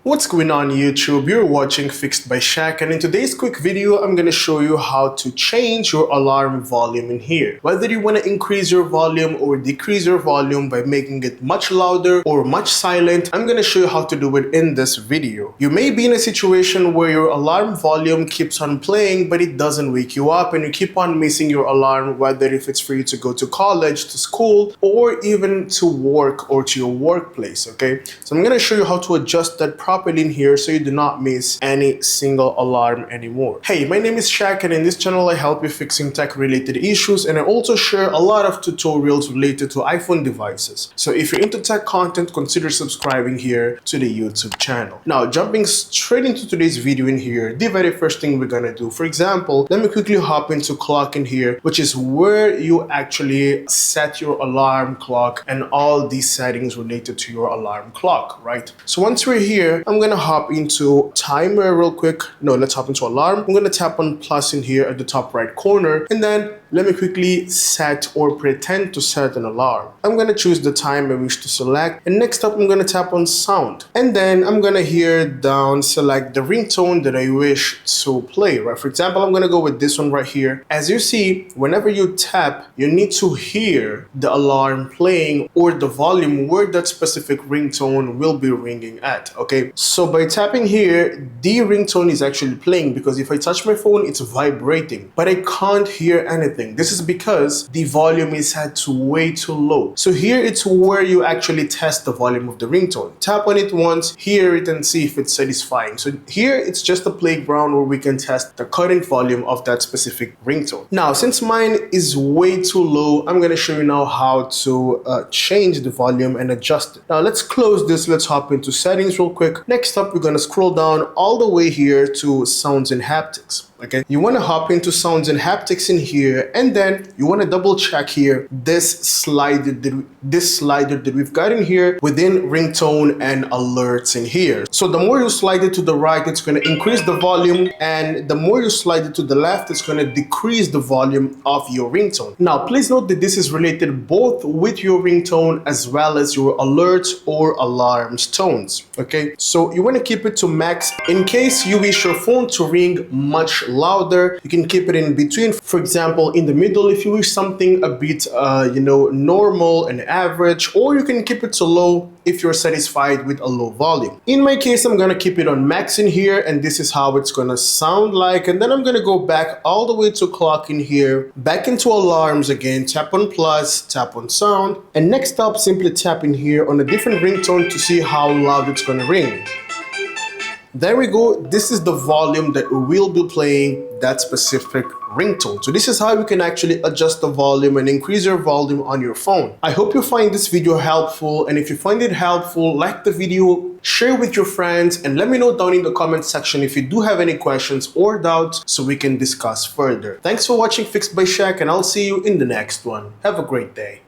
What's going on YouTube? You're watching Fixed by Shaq, and in today's quick video I'm going to show you how to change your alarm volume in here. Whether you want to increase your volume or decrease your volume by making it much louder or much silent, I'm going to show you how to do it in this video. You may be in a situation where your alarm volume keeps on playing but it doesn't wake you up and you keep on missing your alarm, whether if it's for you to go to college, to school, or even to work or to your workplace, okay? So I'm going to show you how to adjust that properly in here so you do not miss any single alarm anymore. Hey, my name is Shaq, and in this channel I help you fixing tech related issues, and I also share a lot of tutorials related to iPhone devices. So if you're into tech content, consider subscribing here to the YouTube channel. Now, jumping straight into today's video in here, the very first thing we're gonna do, for example, let me quickly hop into clock in here, which is where you actually set your alarm clock and all these settings related to your alarm clock, right? So once we're here, I'm gonna hop into timer real quick. No, let's hop into alarm. I'm gonna tap on plus in here at the top right corner, and then let me quickly set or pretend to set an alarm. I'm gonna choose the time I wish to select, and next up I'm gonna tap on sound, and then I'm gonna here down select the ringtone that I wish to play, right? For example, I'm gonna go with this one right here. As you see, whenever you tap, you need to hear the alarm playing or the volume where that specific ringtone will be ringing at, okay? So by tapping here, the ringtone is actually playing, because if I touch my phone, it's vibrating, but I can't hear anything. This is because the volume is set to way too low. So here it's where you actually test the volume of the ringtone. Tap on it once, hear it, and see if it's satisfying. So here it's just a playground where we can test the current volume of that specific ringtone. Now, since mine is way too low, I'm gonna show you now how to change the volume and adjust it. Now let's close this. Let's hop into settings real quick. Next up, we're gonna scroll down all the way here to sounds and haptics. Okay, you want to hop into sounds and haptics in here, and then you want to double check here this slider that we've got in here within ringtone and alerts in here. So the more you slide it to the right, it's going to increase the volume, and the more you slide it to the left, it's going to decrease the volume of your ringtone. Now please note that this is related both with your ringtone as well as your alerts or alarms tones. Okay, so you want to keep it to max. In case you wish your phone to ring much louder, you can keep it in between. For example, in the middle if you wish something a bit normal and average, or you can keep it to low if you're satisfied with a low volume. In my case, I'm gonna keep it on max in here, and this is how it's gonna sound like. And then I'm gonna go back all the way to clock in here, back into alarms again, tap on plus, tap on sound, and next up simply tap in here on a different ringtone to see how loud it's gonna ring. There we go. This is the volume that will be playing that specific ringtone. So this is how you can actually adjust the volume and increase your volume on your phone. I hope you find this video helpful, and if you find it helpful, like the video, share with your friends, and let me know down in the comment section if you do have any questions or doubts so we can discuss further. Thanks for watching Fixed by Shaq, and I'll see you in the next one. Have a great day.